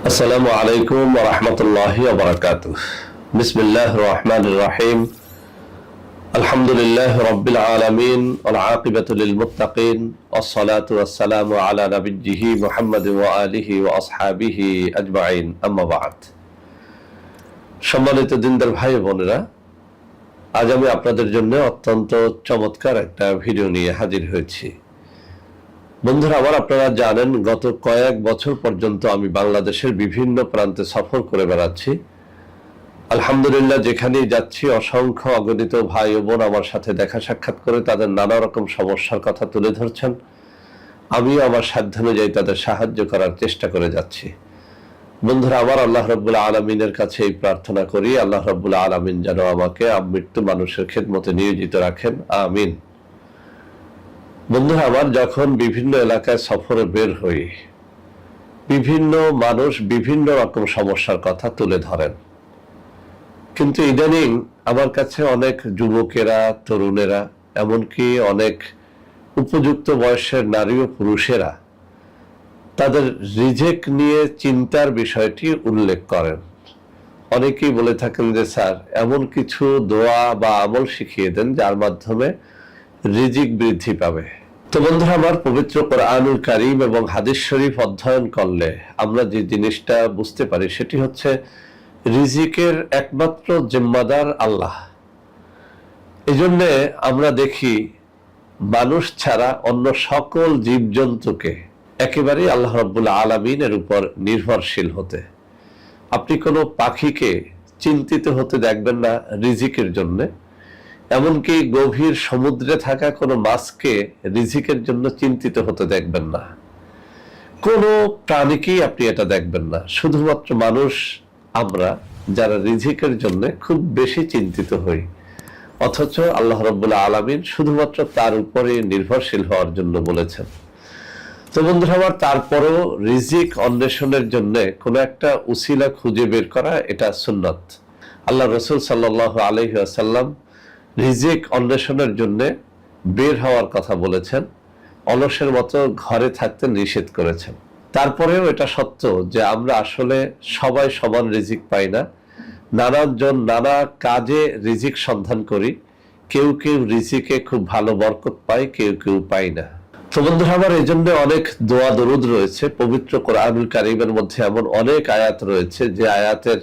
আসসালামু আলাইকুম ওয়া রাহমাতুল্লাহি ওয়া বারাকাতুহু। বিসমিল্লাহির রহমানির রহিম। আলহামদুলিল্লাহি রাব্বিল আলামিন ওয়াল আকিবাতু লিল মুত্তাকিন ওয়াস সালাতু ওয়াস সালামু আলা নাবিয়্যিহি মুহাম্মাদিন ওয়া আলিহি ওয়া আসহাবিহি আজমাইন। আম্মা বা'দ। সম্মানিত দিনদার ভাই বোনেরা, আজ আমি আপনাদের জন্য অত্যন্ত চমৎকার একটা ভিডিও নিয়ে হাজির হয়েছি। বন্ধুরা আমার, আপনারা জানেন গত কয়েক বছর পর্যন্ত আমি বাংলাদেশের বিভিন্ন প্রান্তে সফর করে বেড়াচ্ছি। আলহামদুলিল্লাহ, যেখানেই যাচ্ছি অসংখ্য অগণিত ভাই ও বোন আমার সাথে দেখা সাক্ষাৎ করে তাদের নানা রকম সমস্যার কথা তুলে ধরছেন। আমিও আমার সাধ্যানুযায়ী তাদের সাহায্য করার চেষ্টা করে যাচ্ছি। বন্ধুরা আমার, আল্লাহ রাব্বুল আলামিনের কাছে এই প্রার্থনা করি, আল্লাহ রাব্বুল আলামিন যেন আমাকে মৃত্যু মানুষের খেদমতে নিয়োজিত রাখেন, আমিন। বন্ধুরা আমার, যখন বিভিন্ন এলাকায় সফরে বের হই, বিভিন্ন মানুষ বিভিন্ন রকম সমস্যার কথা তুলে ধরেন, কিন্তু ইদানিং আমার কাছে অনেক যুবকেরা, তরুণেরা, এমনকি অনেক উপযুক্ত বয়সের নারী ও পুরুষেরা তাদের রিজেক নিয়ে চিন্তার বিষয়টি উল্লেখ করেন। অনেকেই বলে থাকেন যে স্যার, এমন কিছু দোয়া বা আমল শিখিয়ে দেন যার মাধ্যমে রিজিক বৃদ্ধি পাবে। তো বন্ধুরা আমার, পবিত্র কোরআনুল কারীম এবং হাদিস শরীফ অধ্যয়ন করলে আমরা যে জিনিসটা বুঝতে পারি সেটি হচ্ছে রিজিকের একমাত্র জিম্মাদার আল্লাহ। এই জন্যে আমরা দেখি মানুষ ছাড়া অন্য সকল জীবজন্তুকে একেবারেই আল্লাহ রাব্বুল আলামিনের উপর নির্ভরশীল হতে। আপনি কোনো পাখিকে চিন্তিত হতে দেখবেন না রিজিকের জন্যে, এমনকি গভীর সমুদ্রে থাকা কোনো মাছকে রিজিকের জন্য চিন্তিত হতে দেখবেন না। কোনো প্রাণীকেই আপনি এটা দেখবেন না। শুধুমাত্র মানুষ আমরা যারা রিজিকের জন্য খুব বেশি চিন্তিত হই, অথচ আল্লাহ রাব্বুল আলামিন শুধুমাত্র তার উপরে নির্ভরশীল হওয়ার জন্য বলেছেন। তো বন্ধুরা আমার, তারপরেও রিজিক অন্বেষণের জন্য কোনো একটা উসিলা খুঁজে বের করা এটা সুন্নাত। আল্লাহ রাসূল সাল্লাল্লাহু আলাইহি ওয়াসাল্লাম রিজিক অন্বেষণের জন্য বের হওয়ার কথা বলেছেন, অলসের মতো ঘরে থাকতে নিষেধ করেছেন। তারপরেও এটা সত্য যে আমরা আসলে সবাই সমান রিজিক পাই না। নানাজন নানা কাজে রিজিক সন্ধান করি। কেউ কেউ রিজিকে খুব ভালো বরকত পায়, কেউ কেউ পাই না। তো বন্ধুরা আমার, এই জন্য অনেক দোয়া দরুদ রয়েছে। পবিত্র কোরআনুল কারীমের মধ্যে এমন অনেক আয়াত রয়েছে যে আয়াতের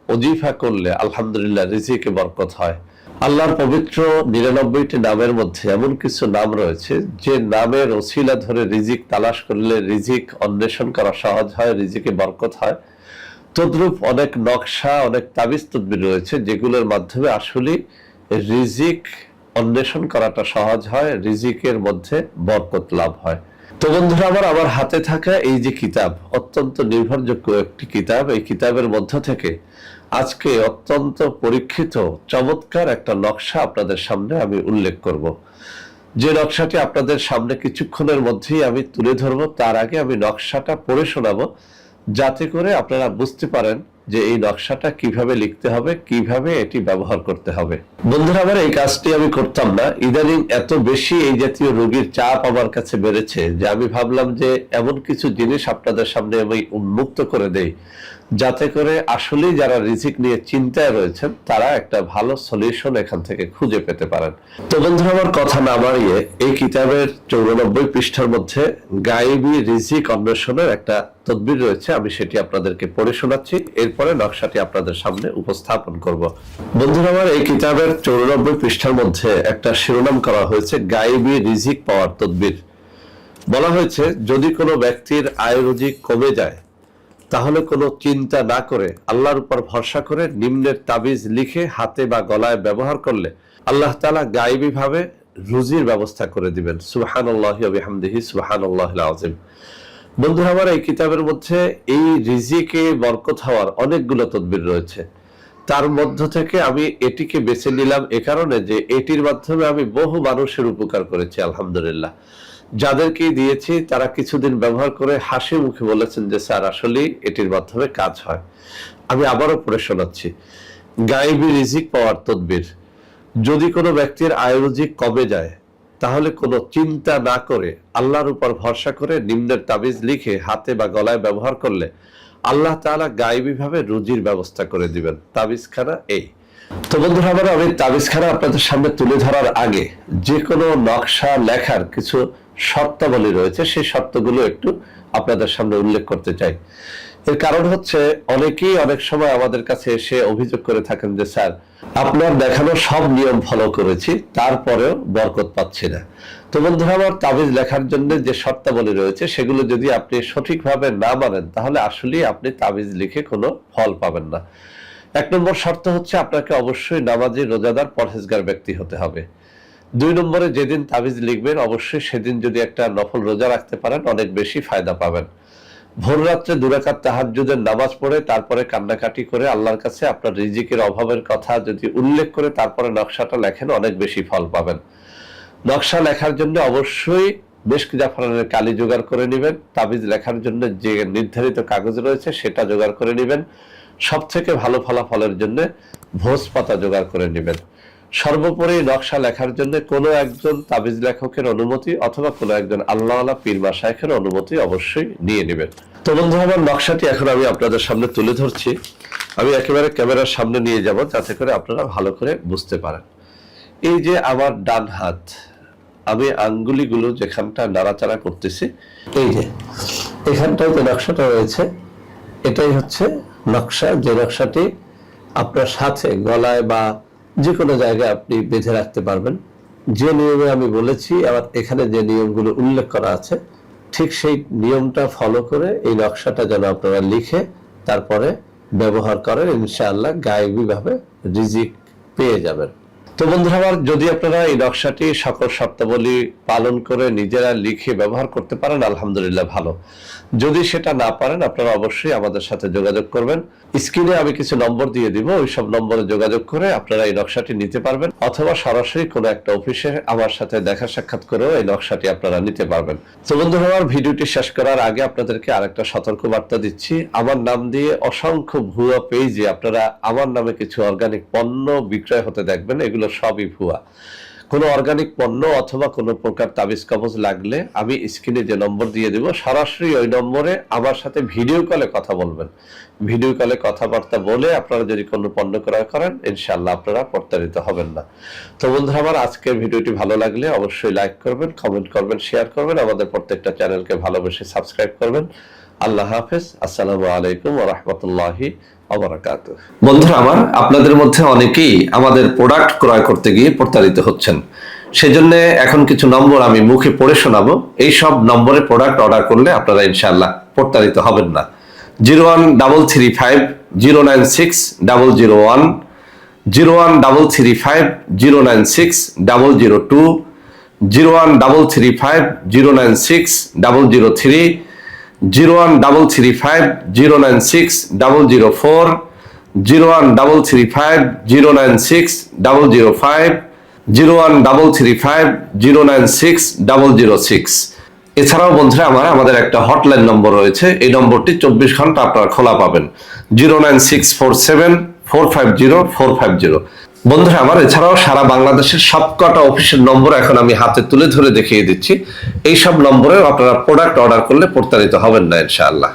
ওজিফা করলে আলহামদুলিল্লাহ রিজিকে বরকত হয়। আল্লাহর পবিত্র 99টি নামের মধ্যে এমন কিছু নাম রয়েছে যে নামের ওসিলা ধরে রিজিক তালাশ করলে রিজিক অন্বেষণ করা সহজ হয়, রিজিকে বরকত হয়। তদ্রূপ অনেক নকশা, অনেক তাবিজ তদবির রয়েছে যেগুলোর মাধ্যমে আসলে রিজিক অন্বেষণ করাটা সহজ হয়, রিজিকের মধ্যে বরকত লাভ হয়। তো বন্ধুরা আমার হাতে থাকা এই যে কিতাব, অত্যন্ত নির্ভরযোগ্য একটি কিতাব। এই কিতাবের মধ্য থেকে আজকে অত্যন্ত পরীক্ষিত চমৎকার একটা নকশা আপনাদের সামনে আমি উল্লেখ করব। যে নকশাটি আপনাদের সামনে কিছুক্ষণের মধ্যেই আমি তুলে ধরব, তার আগে আমি নকশাটা পড়ে শোনাবো, যাতে করে আপনারা বুঝতে পারেন যে এই নকশাটা কিভাবে লিখতে হবে, কিভাবে এটি ব্যবহার করতে হবে। বন্ধুরা আমার, এই কাজটি আমি করতাম না। ইদানিং এত বেশি এই জাতীয় রোগীর চাপ আমার কাছে বেড়েছে যে আমি ভাবলাম যে এমন কিছু জিনিস আপনাদের সামনে আমি উন্মুক্ত করে দেই, যাতে করে আসলেই যারা রিজিক নিয়ে চিন্তায় রয়েছেন তারা একটা ভালো সলিউশন এখান থেকে খুঁজে পেতে পারেন। তো বন্ধুরা আমার, কথা না বাড়িয়ে এই কিতাবের 94 পৃষ্ঠার মধ্যে গায়েবী রিজিক অন্বেষণের একটা তদবির রয়েছে, আমি সেটি আপনাদেরকে পড়ে শোনাচ্ছি। এরপরে নকশাটি আপনাদের সামনে উপস্থাপন করব। বন্ধুরা আমার, এই কিতাবের 94 পৃষ্ঠার মধ্যে একটা শিরোনাম করা হয়েছে গায়েবী রিজিক পাওয়ার তদবির। বলা হয়েছে, যদি কোনো ব্যক্তির আয় রুজি কমে যায় তাহলে কোনো চিন্তা না করে আল্লাহর উপর ভরসা করে নিম্নের তাবিজ লিখে হাতে বা গলায় ব্যবহার করলে আল্লাহ তাআলা গায়েবী ভাবে রুজির ব্যবস্থা করে দিবেন। সুবহানাল্লাহি ওয়া বিহামদিহি সুবহানাল্লাহিল আযীম। বন্ধুরা আমার, এই কিতাবের মধ্যে এই রিজিকে বরকত হওয়ার অনেকগুলো তদবির রয়েছে। তার মধ্য থেকে আমি এটিকে বেছে নিলাম এ কারণে যে এটির মাধ্যমে আমি বহু মানুষের উপকার করেছি আলহামদুলিল্লাহ। যাদেরকে দিয়েছি তারা কিছুদিন ব্যবহার করে হাসি মুখে বলেছেন যে স্যার, আসলে এটির মাধ্যমে কাজ হয়। আমি আবারও পড়ে শোনাচ্ছি। গায়েবী রিজিক পাওয়ার তদবির। যদি কোনো ব্যক্তির আয় রুজি কমে যায় তাহলে কোনো চিন্তা না করে আল্লাহর উপর ভরসা করে নিম্নের তাবিজ লিখে হাতে বা গলায় ব্যবহার করলে আল্লাহ তাআলা গায়েবীভাবে রুজির ব্যবস্থা করে দিবেন। তাবিজখানা এই। তো বন্ধুরা আমার, আমি তাবিজখানা আপনাদের সামনে তুলে ধরার আগে যে কোনো নকশা লেখার কিছু শর্তাবলী রয়েছে, সেই শর্তগুলো একটু আপনাদের সামনে উল্লেখ করতে চাই। এর কারণ হচ্ছে, অনেকেই অনেক সময় আমাদের কাছে এসে অভিযোগ করে থাকেন যে স্যার, আপনার দেখানো সব নিয়ম ফলো করেছি, তারপরেও বরকত পাচ্ছি না। তো বন্ধুরা আমার, তাবিজ লেখার জন্য যে শর্তাবলী রয়েছে সেগুলো যদি আপনি সঠিকভাবে না মানেন, তাহলে আসলেই আপনি তাবিজ লিখে কোনো ফল পাবেন না। 1 নম্বর শর্ত হচ্ছে, আপনাকে অবশ্যই নামাজি, রোজাদার, পরহেজগার ব্যক্তি হতে হবে। 2 নম্বরে, যেদিন তাবিজ লিখবেন অবশ্যই সেদিন যদি একটা নফল রোজা রাখতে পারেন, অনেক বেশি ফায়দা পাবেন। ভোর রাত্রে 2 রাকাত তাহাজ্জুদের নামাজ পড়ে তারপরে কান্নাকাটি করে আল্লাহর কাছে আপনার রিজিকের অভাবের কথা যদি উল্লেখ করে তারপরে নকশাটা লেখেন, অনেক বেশি ফল পাবেন। নকশা লেখার জন্য অবশ্যই মেশক জাফরানের কালি জোগাড় করে নেবেন। তাবিজ লেখার জন্য যে নির্ধারিত কাগজ রয়েছে সেটা জোগাড় করে নেবেন। সব থেকে ভালো ফলাফলের জন্য ভোজ পাতা জোগাড় করে নেবেন। সর্বোপরি নকশা লেখার জন্য কোনো একজন তাবিজ লেখকের অনুমতি অথবা কোনো একজন আল্লাহওয়ালা পীর মাশায়েখের অনুমতি অবশ্যই নিয়ে নেবেন। তো বন্ধু আমার, নকশাটি এখন আমি আপনাদের সামনে তুলে ধরছি। আমি একেবারে ক্যামেরার সামনে নিয়ে যাব যাতে করে আপনারা ভালো করে বুঝতে পারেন। এই যে আমার ডান হাত, আমি আঙ্গুলিগুলো যেখানটা নাড়াচাড়া করতেছি, এই যে এখানটায় যে নকশাটা রয়েছে, এটাই হচ্ছে নকশা। যে নকশাটি আপনার সাথে গলায় বা যে কোনো জায়গায় আপনি বেঁধে রাখতে পারবেন। যে নিয়মে আমি বলেছি, আবার এখানে যে নিয়মগুলো উল্লেখ করা আছে, ঠিক সেই নিয়মটা ফলো করে এই নকশাটা যেন আপনারা লিখে তারপরে ব্যবহার করেন, ইনশাআল্লাহ গায়েবীভাবে রিজিক পেয়ে যাবেন। তো বন্ধুরা আমার, যদি আপনারা এই নকশাটি সকল শর্তাবলী পালন করে নিজেরা লিখে ব্যবহার করতে পারেন, আলহামদুলিল্লাহ ভালো। যদি সেটা না পারেন, আপনারা অবশ্যই আমাদের সাথে যোগাযোগ করবেন। স্ক্রিনে আমি কিছু নম্বর দিয়ে দিব, ওই সব নম্বরে যোগাযোগ করে আপনারা এই নকশাটি নিতে পারবেন, অথবা সরাসরি কোনো একটা অফিসে আমার সাথে দেখা সাক্ষাৎ করেও এই নকশাটি আপনারা নিতে পারবেন। তো বন্ধুরা আমার, ভিডিওটি শেষ করার আগে আপনাদেরকে আরেকটা সতর্ক বার্তা দিচ্ছি। আমার নাম দিয়ে অসংখ্য ভুয়া পেজে আপনারা আমার নামে কিছু অর্গানিক পণ্য বিক্রয় হতে দেখবেন, এগুলো সবই ভুয়া। কোনো অর্গানিক পণ্য অথবা কোনো প্রকার তাবিজ কবজ লাগলে আমি স্ক্রিনে যে নম্বর দিয়ে দেব, সরাসরি ওই নম্বরে আমার সাথে ভিডিও কলে কথা বলবেন। ভিডিও কলে কথাবার্তা বলে আপনারা যদি কোনো পণ্য ক্রয় করেন, ইনশাআল্লাহ আপনারা প্রতারিত হবেন না। তো বন্ধুরা আমার, আজকের ভিডিওটি ভালো লাগলে অবশ্যই লাইক করবেন, কমেন্ট করবেন, শেয়ার করবেন, আমাদের প্রত্যেকটা চ্যানেলকে ভালোবেসে সাবস্ক্রাইব করবেন। আল্লাহ হাফেজ। আসসালামু আলাইকুম ওয়া রাহমাতুল্লাহি ওয়া বারাকাতুহু। বন্ধুরা আমার, আপনাদের মধ্যে অনেকেই আমাদের প্রোডাক্ট ক্রয় করতে গিয়ে প্রতারিত হচ্ছেন। সেজন্য এখন কিছু নম্বর আমি মুখে পড়ে শোনাবো। এই সব নম্বরে প্রোডাক্ট অর্ডার করলে আপনারা ইনশাআল্লাহ প্রতারিত হবেন না। 01335096001, 01335096002, 01335096003, 01335096004, 01335096005, 01335096006। এছাড়াও বন্ধুরা আমার, আমাদের একটা হটলাইন নম্বর রয়েছে। এই নম্বরটি 24 ঘন্টা আপনারা খোলা পাবেন। 09647450450। বন্ধুরা আমার, এছাড়াও সারা বাংলাদেশের সবকটা অফিসের নম্বর এখন আমি হাতে তুলে ধরে দেখিয়ে দিচ্ছি। এই সব নম্বরেও আপনারা প্রোডাক্ট অর্ডার করলে প্রতারিত হবেন না ইনশাআল্লাহ।